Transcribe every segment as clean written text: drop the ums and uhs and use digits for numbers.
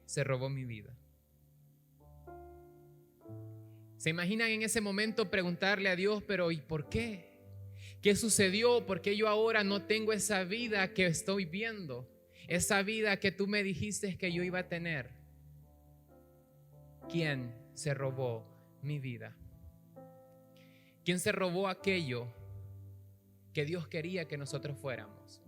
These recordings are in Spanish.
se robó mi vida? ¿Se imaginan en ese momento preguntarle a Dios, pero ¿y por qué? ¿Qué sucedió? ¿Por qué yo ahora no tengo esa vida que estoy viendo? Esa vida que tú me dijiste que yo iba a tener. ¿Quién se robó mi vida? ¿Quién se robó aquello que Dios quería que nosotros fuéramos?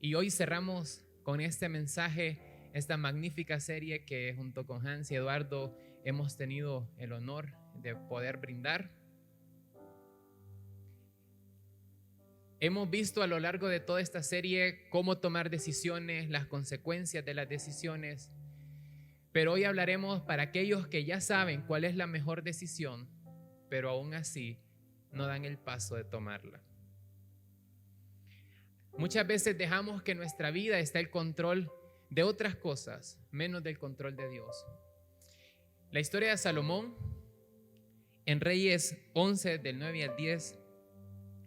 Y hoy cerramos con este mensaje, esta magnífica serie que junto con Hans y Eduardo hemos tenido el honor de poder brindar. Hemos visto a lo largo de toda esta serie cómo tomar decisiones, las consecuencias de las decisiones, pero hoy hablaremos para aquellos que ya saben cuál es la mejor decisión, pero aún así no dan el paso de tomarla. Muchas veces dejamos que en nuestra vida esté el control de otras cosas, menos del control de Dios. La historia de Salomón, en Reyes 11, del 9 al 10,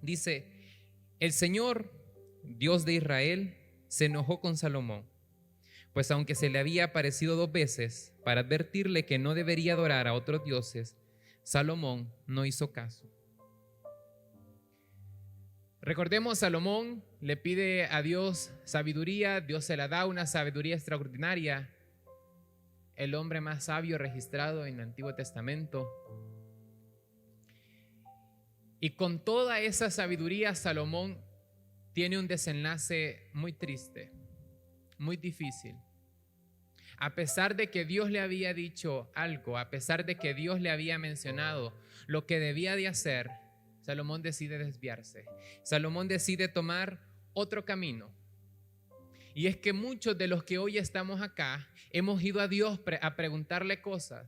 dice: el Señor, Dios de Israel, se enojó con Salomón, pues aunque se le había aparecido 2 veces para advertirle que no debería adorar a otros dioses, Salomón no hizo caso. Recordemos, Salomón le pide a Dios sabiduría, Dios se la da, una sabiduría extraordinaria, el hombre más sabio registrado en el Antiguo Testamento. Y con toda esa sabiduría, Salomón tiene un desenlace muy triste, muy difícil. A pesar de que Dios le había dicho algo, a pesar de que Dios le había mencionado lo que debía de hacer, Salomón decide desviarse. Salomón decide tomar otro camino. Y es que muchos de los que hoy estamos acá hemos ido a Dios a preguntarle cosas,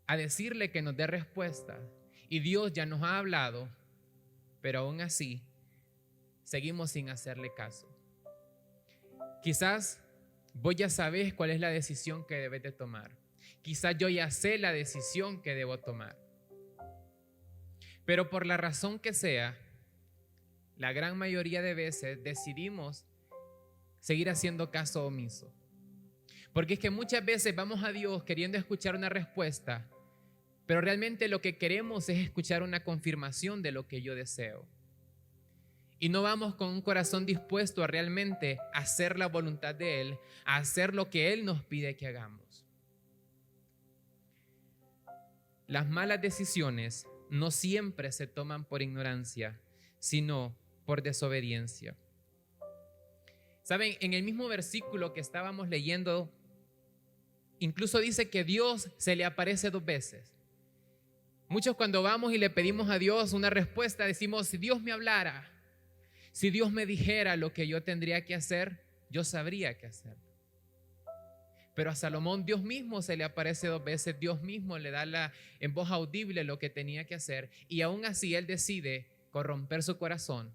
a decirle que nos dé respuestas. Y Dios ya nos ha hablado, pero aún así seguimos sin hacerle caso. Quizás vos ya sabés cuál es la decisión que debes de tomar. Quizás yo ya sé la decisión que debo tomar. Pero por la razón que sea, la gran mayoría de veces decidimos seguir haciendo caso omiso. Porque es que muchas veces vamos a Dios queriendo escuchar una respuesta, pero realmente lo que queremos es escuchar una confirmación de lo que yo deseo. Y no vamos con un corazón dispuesto a realmente hacer la voluntad de Él, a hacer lo que Él nos pide que hagamos. Las malas decisiones no siempre se toman por ignorancia, sino por desobediencia. Saben, en el mismo versículo que estábamos leyendo, incluso dice que Dios se le aparece 2 veces. Muchos cuando vamos y le pedimos a Dios una respuesta, decimos: si Dios me hablara, si Dios me dijera lo que yo tendría que hacer, yo sabría qué hacer. Pero a Salomón Dios mismo se le aparece 2 veces, Dios mismo le da en voz audible lo que tenía que hacer, y aún así él decide corromper su corazón.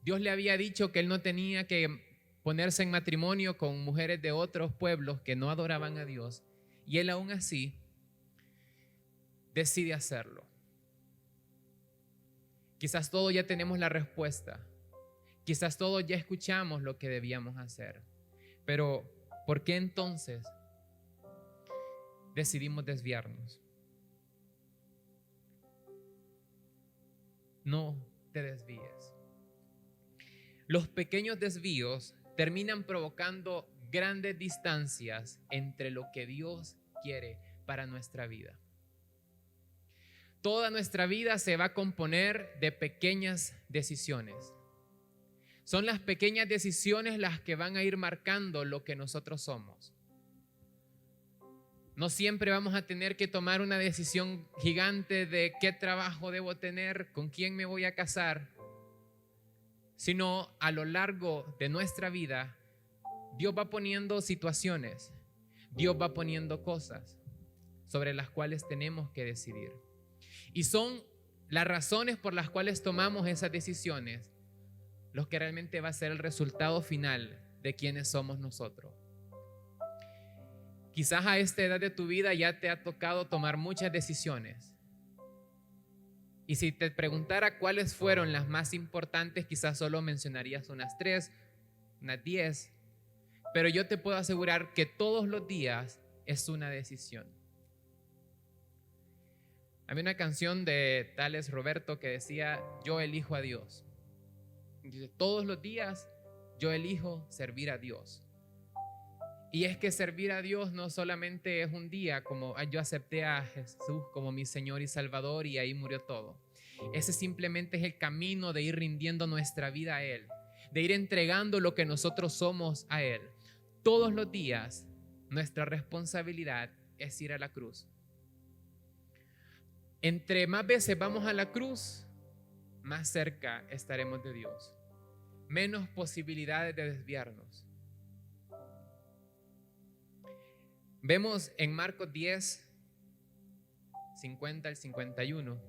Dios le había dicho que él no tenía que ponerse en matrimonio con mujeres de otros pueblos que no adoraban a Dios, y él aún así decide hacerlo. Quizás todos ya tenemos la respuesta, quizás todos ya escuchamos lo que debíamos hacer, pero ¿por qué entonces decidimos desviarnos? No te desvíes. Los pequeños desvíos terminan provocando grandes distancias entre lo que Dios quiere para nuestra vida. Toda nuestra vida se va a componer de pequeñas decisiones. Son las pequeñas decisiones las que van a ir marcando lo que nosotros somos. No siempre vamos a tener que tomar una decisión gigante de qué trabajo debo tener, con quién me voy a casar, sino a lo largo de nuestra vida, Dios va poniendo situaciones, Dios va poniendo cosas sobre las cuales tenemos que decidir. Y son las razones por las cuales tomamos esas decisiones los que realmente va a ser el resultado final de quiénes somos nosotros. Quizás a esta edad de tu vida ya te ha tocado tomar muchas decisiones. Y si te preguntara cuáles fueron las más importantes, quizás solo mencionarías unas 3, unas 10. pero yo te puedo asegurar que todos los días es una decisión. Había una canción de Tales Roberto que decía: yo elijo a Dios. Dice, todos los días yo elijo servir a Dios. Y es que servir a Dios no solamente es un día como yo acepté a Jesús como mi Señor y Salvador y ahí murió todo. Ese simplemente es el camino de ir rindiendo nuestra vida a Él, de ir entregando lo que nosotros somos a Él. Todos los días nuestra responsabilidad es ir a la cruz. Entre más veces vamos a la cruz, más cerca estaremos de Dios. Menos posibilidades de desviarnos. Vemos en Marcos 10, 50 al 51,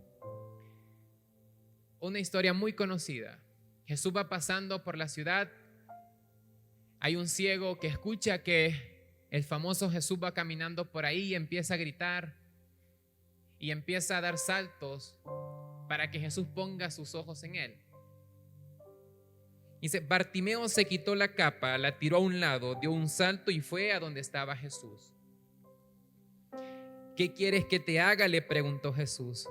una historia muy conocida. Jesús va pasando por la ciudad. Hay un ciego que escucha que el famoso Jesús va caminando por ahí y empieza a gritar y empieza a dar saltos para que Jesús ponga sus ojos en él. Dice, Bartimeo se quitó la capa, la tiró a un lado, dio un salto y fue a donde estaba Jesús. ¿Qué quieres que te haga?, le preguntó Jesús.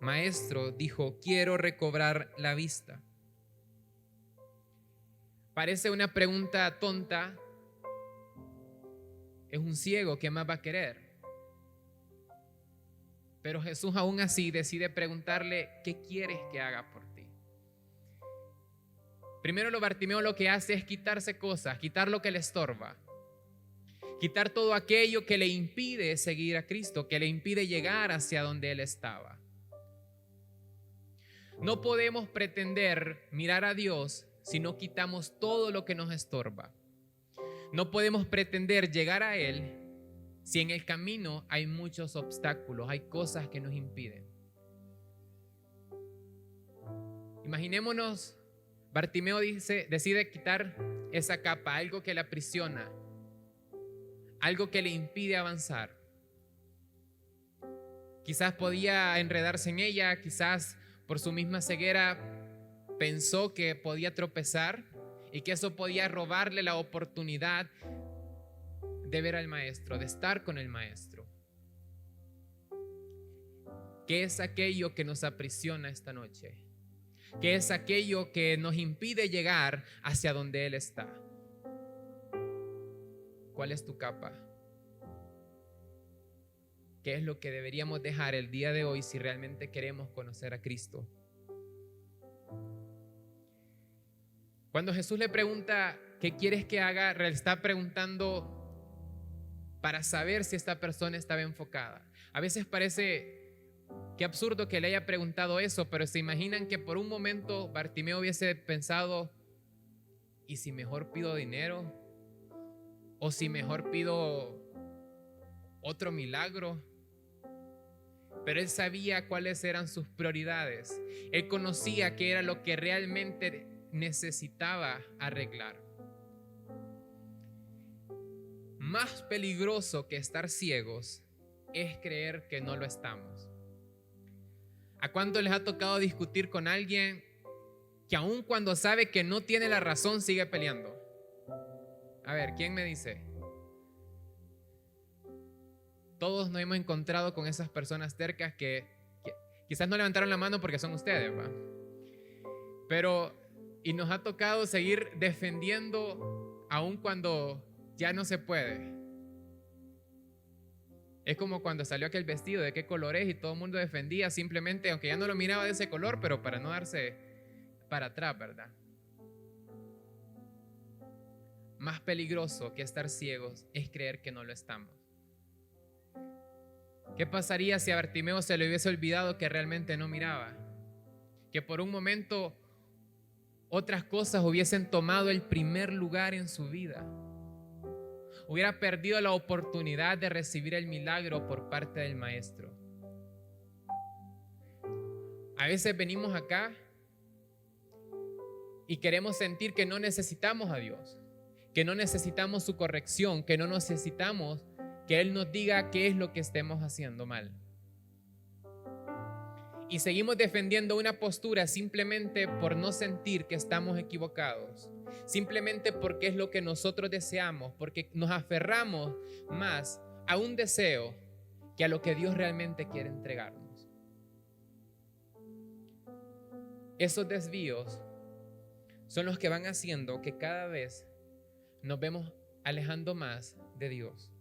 Maestro, dijo, quiero recobrar la vista. Parece una pregunta tonta. Es un ciego, ¿qué más va a querer? Pero Jesús aún así decide preguntarle, ¿qué quieres que haga por ti? Primero Bartimeo lo que hace es quitarse cosas, quitar lo que le estorba. Quitar todo aquello que le impide seguir a Cristo, que le impide llegar hacia donde Él estaba. No podemos pretender mirar a Dios si no quitamos todo lo que nos estorba. No podemos pretender llegar a Él si en el camino hay muchos obstáculos, hay cosas que nos impiden. Imaginémonos, Bartimeo decide quitar esa capa, algo que la aprisiona, algo que le impide avanzar. Quizás podía enredarse en ella, quizás por su misma ceguera pensó que podía tropezar y que eso podía robarle la oportunidad de ver al maestro, de estar con el maestro. ¿Qué es aquello que nos aprisiona esta noche? ¿Qué es aquello que nos impide llegar hacia donde Él está? ¿Cuál es tu capa? ¿Qué es lo que deberíamos dejar el día de hoy si realmente queremos conocer a Cristo? Cuando Jesús le pregunta, ¿qué quieres que haga?, le está preguntando para saber si esta persona estaba enfocada. A veces parece que absurdo que le haya preguntado eso, pero se imaginan que por un momento Bartimeo hubiese pensado, ¿y si mejor pido dinero? ¿O si mejor pido otro milagro? Pero él sabía cuáles eran sus prioridades. Él conocía qué era lo que realmente necesitaba arreglar. Más peligroso que estar ciegos es creer que no lo estamos. ¿A cuánto les ha tocado discutir con alguien que aun cuando sabe que no tiene la razón sigue peleando? A ver, ¿quién me dice? Todos nos hemos encontrado con esas personas tercas que quizás no levantaron la mano porque son ustedes, ¿va? Y nos ha tocado seguir defendiendo aun cuando ya no se puede. Es como cuando salió aquel vestido, de qué color es, y todo el mundo defendía simplemente, aunque ya no lo miraba de ese color, pero para no darse para atrás, ¿verdad? Más peligroso que estar ciegos es creer que no lo estamos. ¿Qué pasaría si a Bartimeo se le hubiese olvidado que realmente no miraba? Que por un momento otras cosas hubiesen tomado el primer lugar en su vida. Hubiera perdido la oportunidad de recibir el milagro por parte del maestro. A veces venimos acá y queremos sentir que no necesitamos a Dios, que no necesitamos su corrección, que no necesitamos que Él nos diga qué es lo que estemos haciendo mal. Y seguimos defendiendo una postura simplemente por no sentir que estamos equivocados, simplemente porque es lo que nosotros deseamos, porque nos aferramos más a un deseo que a lo que Dios realmente quiere entregarnos. Esos desvíos son los que van haciendo que cada vez nos vemos alejando más de Dios.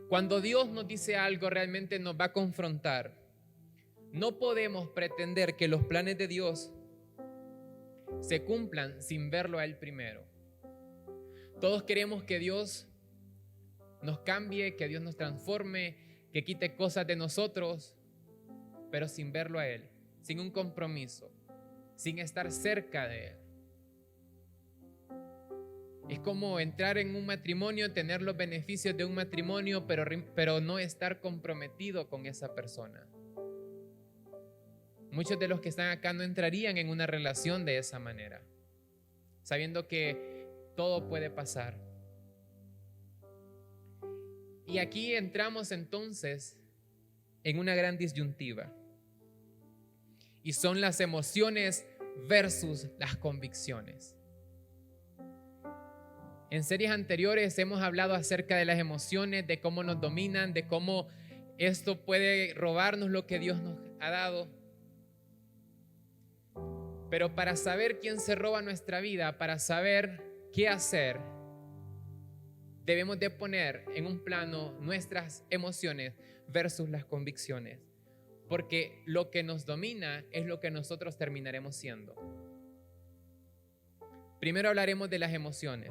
Cuando Dios nos dice algo, realmente nos va a confrontar. No podemos pretender que los planes de Dios se cumplan sin verlo a Él primero. Todos queremos que Dios nos cambie, que Dios nos transforme, que quite cosas de nosotros, pero sin verlo a Él, sin un compromiso, sin estar cerca de Él. Es como entrar en un matrimonio, tener los beneficios de un matrimonio, pero no estar comprometido con esa persona. Muchos de los que están acá no entrarían en una relación de esa manera, sabiendo que todo puede pasar. Y aquí entramos entonces en una gran disyuntiva. Y son las emociones versus las convicciones. En series anteriores hemos hablado acerca de las emociones, de cómo nos dominan, de cómo esto puede robarnos lo que Dios nos ha dado. Pero para saber quién se roba nuestra vida, para saber qué hacer, debemos de poner en un plano nuestras emociones versus las convicciones. Porque lo que nos domina es lo que nosotros terminaremos siendo. Primero hablaremos de las emociones.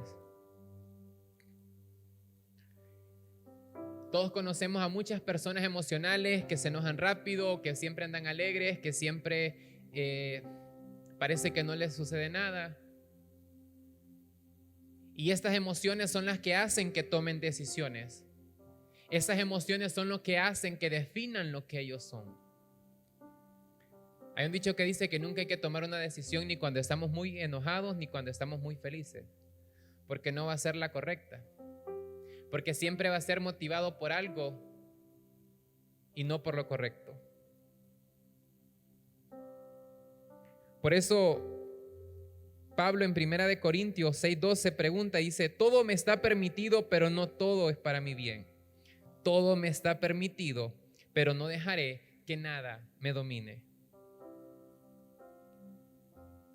Todos conocemos a muchas personas emocionales que se enojan rápido, que siempre andan alegres, que siempre parece que no les sucede nada. Y estas emociones son las que hacen que tomen decisiones. Esas emociones son lo que hacen que definan lo que ellos son. Hay un dicho que dice que nunca hay que tomar una decisión ni cuando estamos muy enojados ni cuando estamos muy felices, porque no va a ser la correcta. Porque siempre va a ser motivado por algo y no por lo correcto. Por eso Pablo en 1 Corintios 6:12 pregunta, dice: todo me está permitido, pero no todo es para mi bien. Todo me está permitido, pero no dejaré que nada me domine.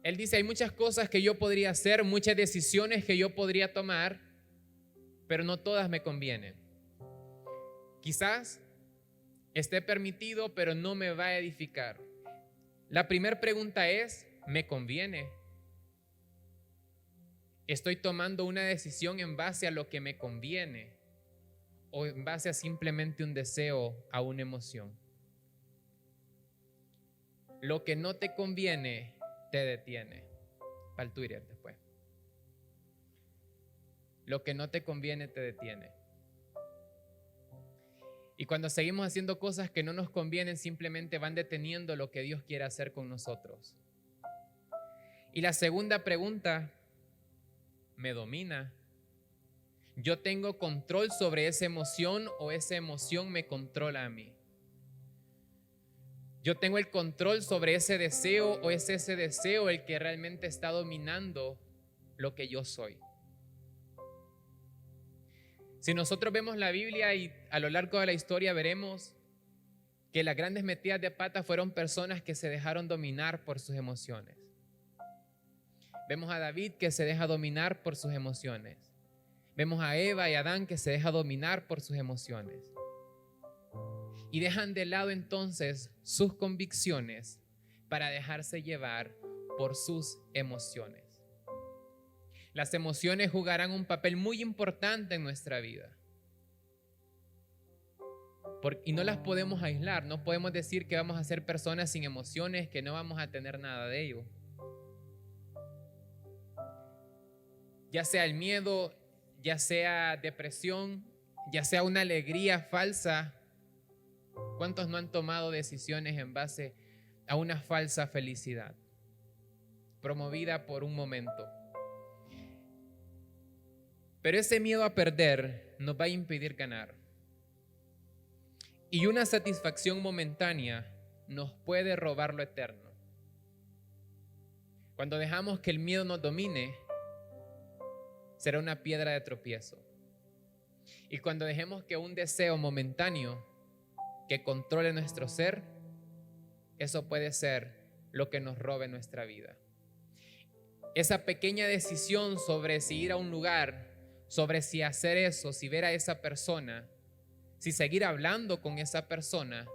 Él dice, hay muchas cosas que yo podría hacer, muchas decisiones que yo podría tomar, pero no todas me convienen. Quizás esté permitido, pero no me va a edificar. La primera pregunta es, ¿me conviene? ¿Estoy tomando una decisión en base a lo que me conviene o en base a simplemente un deseo, a una emoción? Lo que no te conviene te detiene. Para el Twitter después. Lo que no te conviene te detiene. Y cuando seguimos haciendo cosas que no nos convienen, simplemente van deteniendo lo que Dios quiere hacer con nosotros. Y la segunda pregunta, ¿me domina? ¿Yo tengo control sobre esa emoción o esa emoción me controla a mí? ¿Yo tengo el control sobre ese deseo o es ese deseo el que realmente está dominando lo que yo soy? Si nosotros vemos la Biblia y a lo largo de la historia veremos que las grandes metidas de pata fueron personas que se dejaron dominar por sus emociones. Vemos a David que se deja dominar por sus emociones. Vemos a Eva y Adán que se deja dominar por sus emociones. Y dejan de lado entonces sus convicciones para dejarse llevar por sus emociones. Las emociones jugarán un papel muy importante en nuestra vida. Y no las podemos aislar. No podemos decir que vamos a ser personas sin emociones, que no vamos a tener nada de ello. Ya sea el miedo, ya sea depresión, ya sea una alegría falsa. ¿Cuántos no han tomado decisiones en base a una falsa felicidad promovida por un momento? Pero ese miedo a perder nos va a impedir ganar. Y una satisfacción momentánea nos puede robar lo eterno. Cuando dejamos que el miedo nos domine, será una piedra de tropiezo. Y cuando dejemos que un deseo momentáneo que controle nuestro ser, eso puede ser lo que nos robe nuestra vida. Esa pequeña decisión sobre si ir a un lugar, sobre si hacer eso, si ver a esa persona, si seguir hablando con esa persona,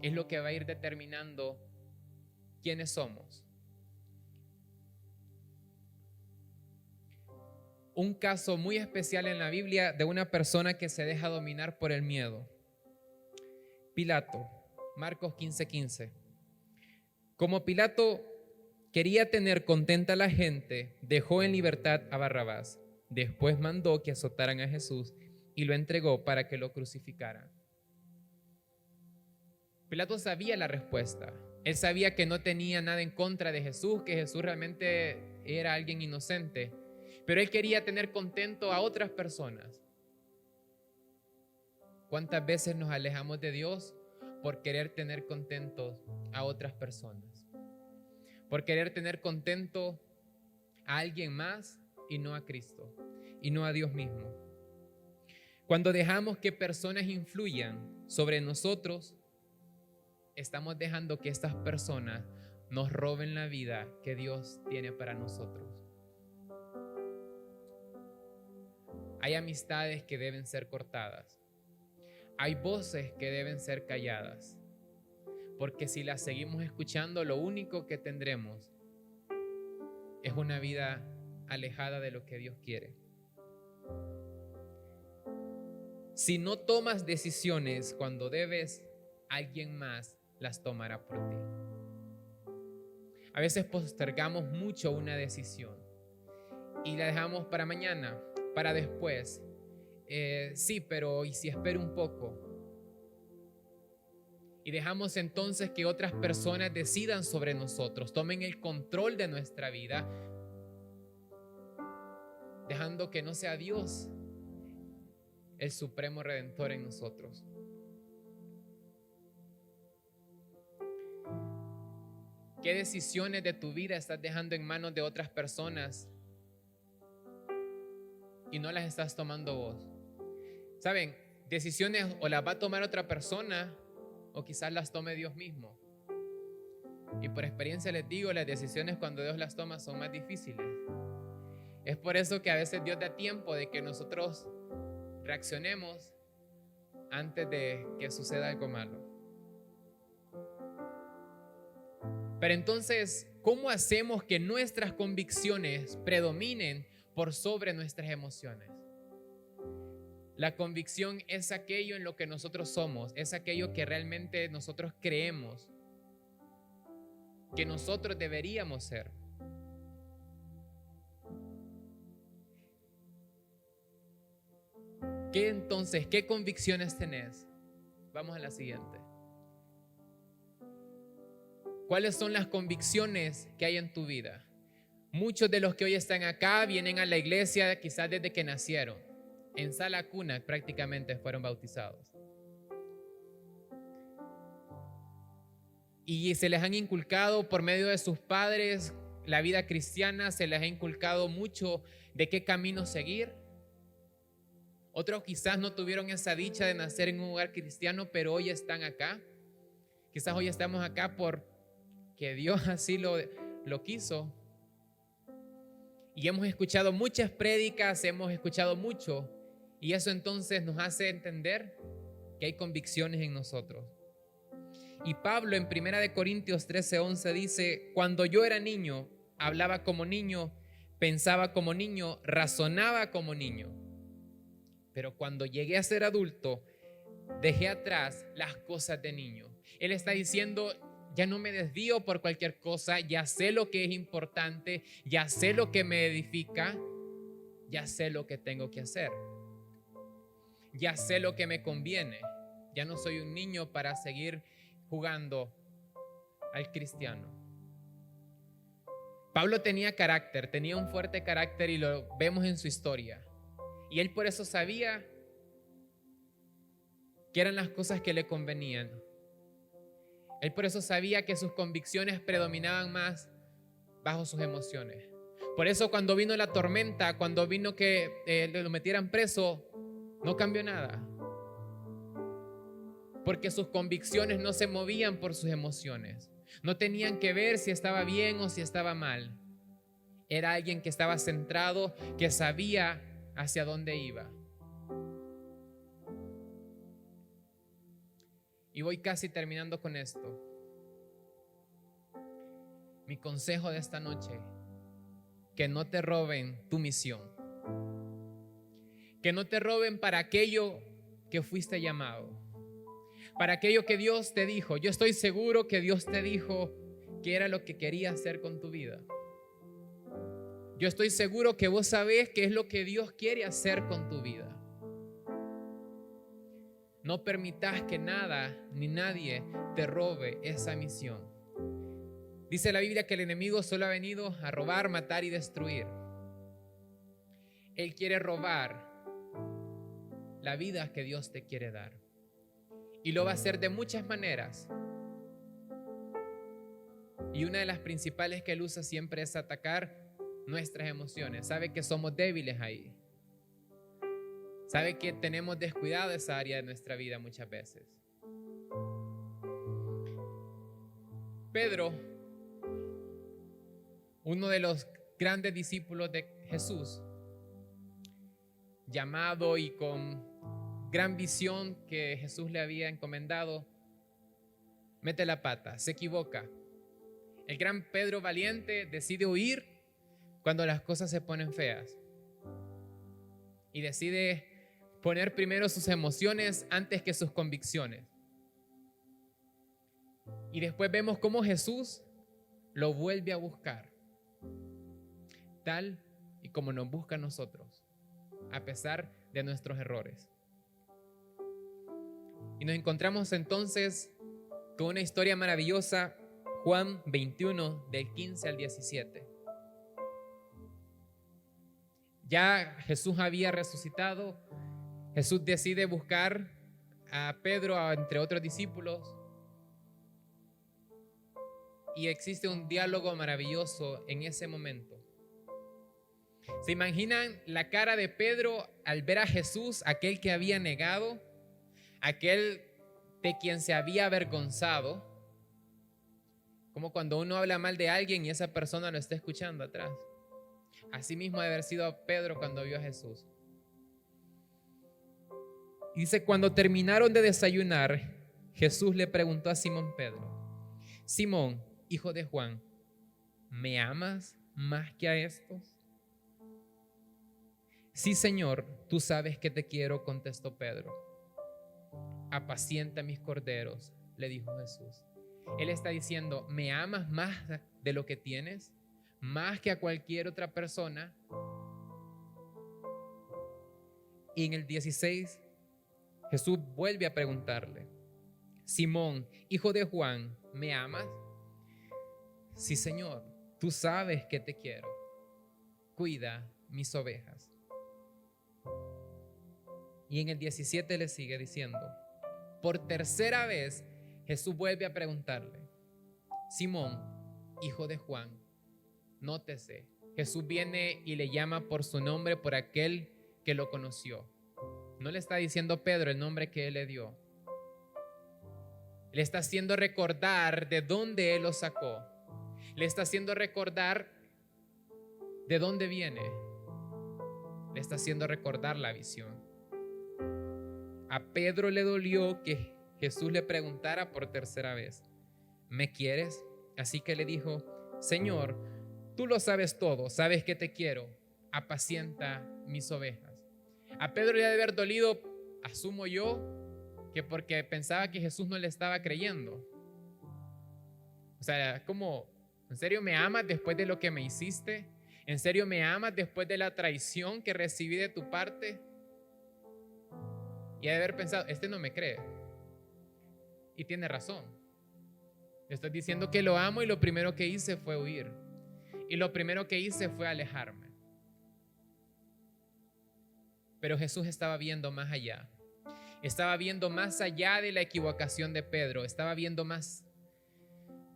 es lo que va a ir determinando quiénes somos. Un caso muy especial en la Biblia de una persona que se deja dominar por el miedo. Pilato, Marcos 15:15. Como Pilato quería tener contenta a la gente, dejó en libertad a Barrabás. Después mandó que azotaran a Jesús y lo entregó para que lo crucificaran. Pilato sabía la respuesta. Él sabía que no tenía nada en contra de Jesús, que Jesús realmente era alguien inocente. Pero él quería tener contento a otras personas. ¿Cuántas veces nos alejamos de Dios por querer tener contentos a otras personas? Por querer tener contento a alguien más y no a Cristo, y no a Dios mismo. Cuando dejamos que personas influyan sobre nosotros, estamos dejando que estas personas nos roben la vida que Dios tiene para nosotros. Hay amistades que deben ser cortadas. Hay voces que deben ser calladas. Porque si las seguimos escuchando, lo único que tendremos es una vida alejada de lo que Dios quiere. Si no tomas decisiones cuando debes, alguien más las tomará por ti. A veces postergamos mucho una decisión y la dejamos para mañana, para después. Sí, pero ¿y si espero un poco? Y dejamos entonces que otras personas decidan sobre nosotros, tomen el control de nuestra vida, dejando que no sea Dios el supremo redentor en nosotros. ¿Qué decisiones de tu vida estás dejando en manos de otras personas y no las estás tomando vos? ¿Saben? Decisiones o las va a tomar otra persona o quizás las tome Dios mismo. Y por experiencia les digo, las decisiones cuando Dios las toma son más difíciles. Es por eso que a veces Dios da tiempo de que nosotros reaccionemos antes de que suceda algo malo. Pero entonces, ¿cómo hacemos que nuestras convicciones predominen por sobre nuestras emociones? La convicción es aquello en lo que nosotros somos, es aquello que realmente nosotros creemos que nosotros deberíamos ser. ¿Qué convicciones tenés? Vamos a la siguiente. ¿Cuáles son las convicciones que hay en tu vida? Muchos de los que hoy están acá vienen a la iglesia quizás desde que nacieron. En sala cuna prácticamente fueron bautizados. Y se les han inculcado por medio de sus padres la vida cristiana, se les ha inculcado mucho de qué camino seguir. Otros quizás no tuvieron esa dicha de nacer en un hogar cristiano, pero hoy están acá. Quizás hoy estamos acá porque Dios así lo quiso. Y hemos escuchado muchas prédicas, hemos escuchado mucho. Y eso entonces nos hace entender que hay convicciones en nosotros. Y Pablo en 1 Corintios 13:11 dice: cuando yo era niño, hablaba como niño, pensaba como niño, razonaba como niño. Pero cuando llegué a ser adulto, dejé atrás las cosas de niño. Él está diciendo: ya no me desvío por cualquier cosa, ya sé lo que es importante, ya sé lo que me edifica, ya sé lo que tengo que hacer. Ya sé lo que me conviene. Ya no soy un niño para seguir jugando al cristiano. Pablo tenía carácter, tenía un fuerte carácter y lo vemos en su historia. Y él por eso sabía que eran las cosas que le convenían. Él por eso sabía que sus convicciones predominaban más bajo sus emociones. Por eso cuando vino la tormenta, cuando vino que lo metieran preso, no cambió nada. Porque sus convicciones no se movían por sus emociones. No tenían que ver si estaba bien o si estaba mal. Era alguien que estaba centrado, que sabía hacia dónde iba. Y voy casi terminando con esto. Mi consejo de esta noche: que no te roben tu misión. Que no te roben para aquello que fuiste llamado. Para aquello que Dios te dijo. Yo estoy seguro que Dios te dijo que era lo que quería hacer con tu vida. Yo estoy seguro que vos sabés qué es lo que Dios quiere hacer con tu vida. No permitas que nada ni nadie te robe esa misión. Dice la Biblia que el enemigo solo ha venido a robar, matar y destruir. Él quiere robar la vida que Dios te quiere dar. Y lo va a hacer de muchas maneras. Y una de las principales que él usa siempre es atacar nuestras emociones. Sabe que somos débiles ahí. Sabe que tenemos descuidado esa área de nuestra vida muchas veces. Pedro, uno de los grandes discípulos de Jesús, llamado y con gran visión que Jesús le había encomendado, mete la pata, se equivoca. El gran Pedro valiente decide huir cuando las cosas se ponen feas y decide poner primero sus emociones antes que sus convicciones. Y después vemos cómo Jesús lo vuelve a buscar, tal y como nos busca a nosotros, a pesar de nuestros errores. Y nos encontramos entonces con una historia maravillosa, Juan 21, del 15 al 17. Ya Jesús había resucitado. Jesús decide buscar a Pedro, entre otros discípulos, y existe un diálogo maravilloso en ese momento. ¿Se imaginan la cara de Pedro al ver a Jesús, aquel que había negado, aquel de quien se había avergonzado? Como cuando uno habla mal de alguien y esa persona lo está escuchando atrás. Así mismo debe haber sido Pedro cuando vio a Jesús. Dice, cuando terminaron de desayunar, Jesús le preguntó a Simón Pedro: Simón, hijo de Juan, ¿me amas más que a estos? Sí, Señor, tú sabes que te quiero, contestó Pedro. Apacienta mis corderos, le dijo Jesús. Él está diciendo, ¿me amas más de lo que tienes? ¿Más que a cualquier otra persona? Y en el 16, Jesús vuelve a preguntarle: Simón, hijo de Juan, ¿me amas? Sí, Señor, tú sabes que te quiero. Cuida mis ovejas. Y en el 17 le sigue diciendo, por tercera vez, Jesús vuelve a preguntarle: Simón, hijo de Juan, nótese, Jesús viene y le llama por su nombre, por aquel que lo conoció. No le está diciendo Pedro el nombre que él le dio. Le está haciendo recordar de dónde él lo sacó. Le está haciendo recordar de dónde viene. Le está haciendo recordar la visión. A Pedro le dolió que Jesús le preguntara por tercera vez: ¿me quieres? Así que le dijo: Señor, tú lo sabes todo, sabes que te quiero, apacienta mis ovejas. A Pedro le ha de haber dolido, asumo yo, que porque pensaba que Jesús no le estaba creyendo. O sea, como, ¿en serio me amas después de lo que me hiciste? ¿En serio me amas después de la traición que recibí de tu parte? Y ha de haber pensado, este no me cree. Y tiene razón. Le estoy diciendo que lo amo y lo primero que hice fue huir. Y lo primero que hice fue alejarme. Pero Jesús estaba viendo más allá. Estaba viendo más allá de la equivocación de Pedro. Estaba viendo más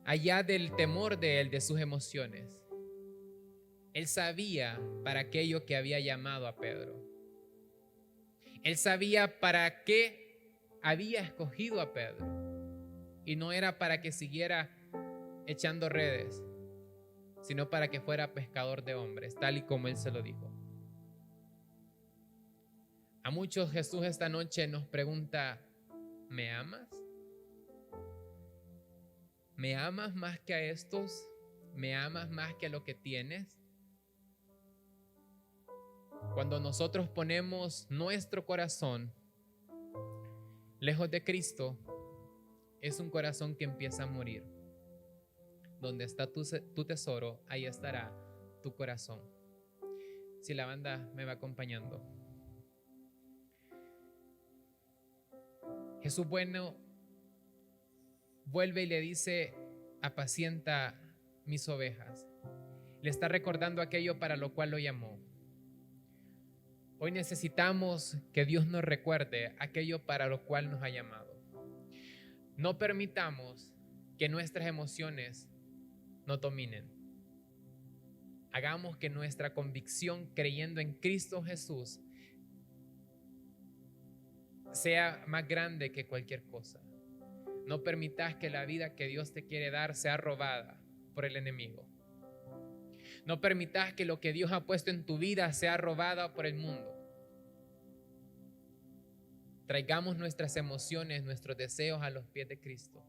allá del temor de él, de sus emociones. Él sabía para aquello que había llamado a Pedro. Él sabía para qué había escogido a Pedro. Y no era para que siguiera echando redes, sino para que fuera pescador de hombres, tal y como Él se lo dijo. A muchos Jesús esta noche nos pregunta: ¿me amas? ¿Me amas más que a estos? ¿Me amas más que a lo que tienes? Cuando nosotros ponemos nuestro corazón lejos de Cristo, es un corazón que empieza a morir. Donde está tu tesoro, ahí estará tu corazón. Si la banda me va acompañando. Jesús bueno vuelve y le dice: apacienta mis ovejas. Le está recordando aquello para lo cual lo llamó. Hoy necesitamos que Dios nos recuerde aquello para lo cual nos ha llamado. No permitamos que nuestras emociones nos dominen. Hagamos que nuestra convicción creyendo en Cristo Jesús sea más grande que cualquier cosa. No permitas que la vida que Dios te quiere dar sea robada por el enemigo. No permitas que lo que Dios ha puesto en tu vida sea robada por el mundo. Traigamos nuestras emociones, nuestros deseos a los pies de Cristo.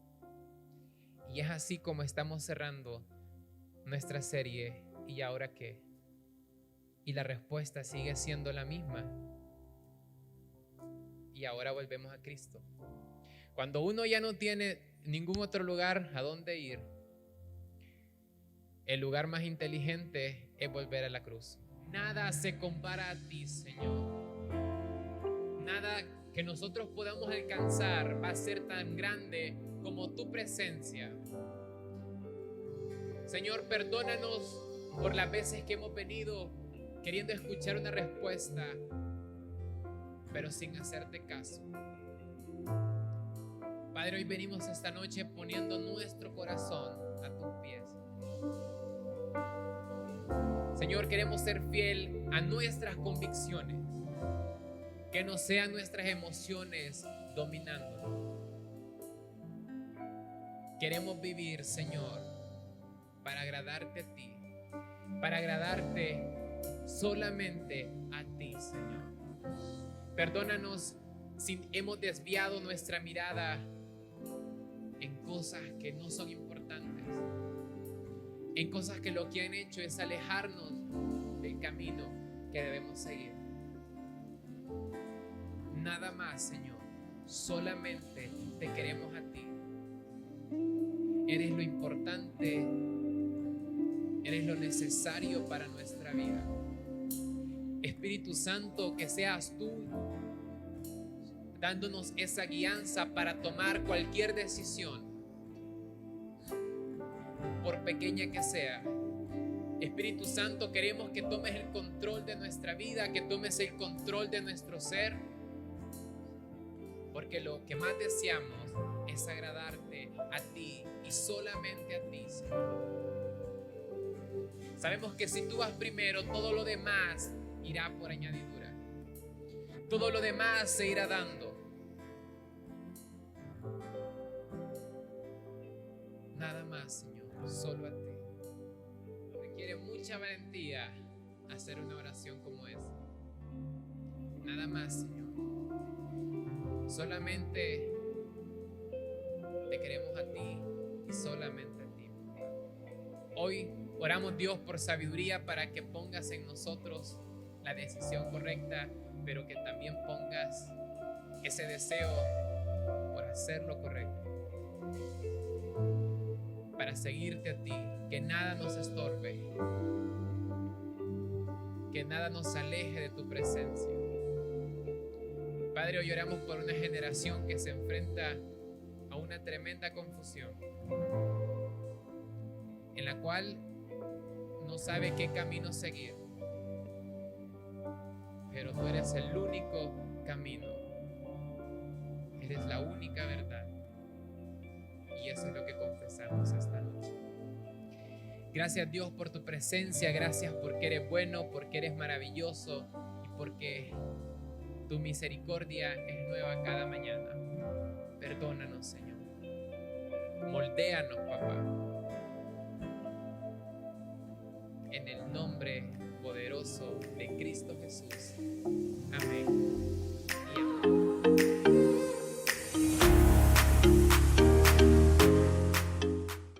Y es así como estamos cerrando nuestra serie. ¿Y ahora qué? Y la respuesta sigue siendo la misma. Y ahora volvemos a Cristo. Cuando uno ya no tiene ningún otro lugar a donde ir, el lugar más inteligente es volver a la cruz. Nada se compara a ti, Señor. Nada que nosotros podamos alcanzar va a ser tan grande como tu presencia. Señor, perdónanos por las veces que hemos venido queriendo escuchar una respuesta, pero sin hacerte caso. Padre, hoy venimos esta noche poniendo nuestro corazón a tus pies. Señor, queremos ser fiel a nuestras convicciones, que no sean nuestras emociones dominándonos. Queremos vivir, Señor, para agradarte a ti, para agradarte solamente a ti, Señor. Perdónanos si hemos desviado nuestra mirada en cosas que no son importantes, en cosas que lo que han hecho es alejarnos del camino que debemos seguir. Nada más, Señor, solamente te queremos a ti. Eres lo importante, eres lo necesario para nuestra vida. Espíritu Santo, que seas tú dándonos esa guianza para tomar cualquier decisión, por pequeña que sea. Espíritu Santo, queremos que tomes el control de nuestra vida, que tomes el control de nuestro ser, porque lo que más deseamos es agradarte a ti y solamente a ti, Señor. Sabemos que si tú vas primero, todo lo demás irá por añadidura. Todo lo demás se irá dando. Nada más, Señor, solo a ti. Requiere mucha valentía hacer una oración como esa. Nada más, Señor. Solamente te queremos a ti y solamente a ti. Hoy oramos, Dios, por sabiduría para que pongas en nosotros la decisión correcta, pero que también pongas ese deseo por hacer lo correcto, para seguirte a ti, que nada nos estorbe, que nada nos aleje de tu presencia. Padre, hoy oramos por una generación que se enfrenta a una tremenda confusión, en la cual no sabe qué camino seguir, pero tú eres el único camino, eres la única verdad, y eso es lo que confesamos esta noche. Gracias, Dios, por tu presencia. Gracias porque eres bueno, porque eres maravilloso y porque tu misericordia es nueva cada mañana. Perdónanos, Señor. Moldéanos, papá. En el nombre poderoso de Cristo Jesús. Amén.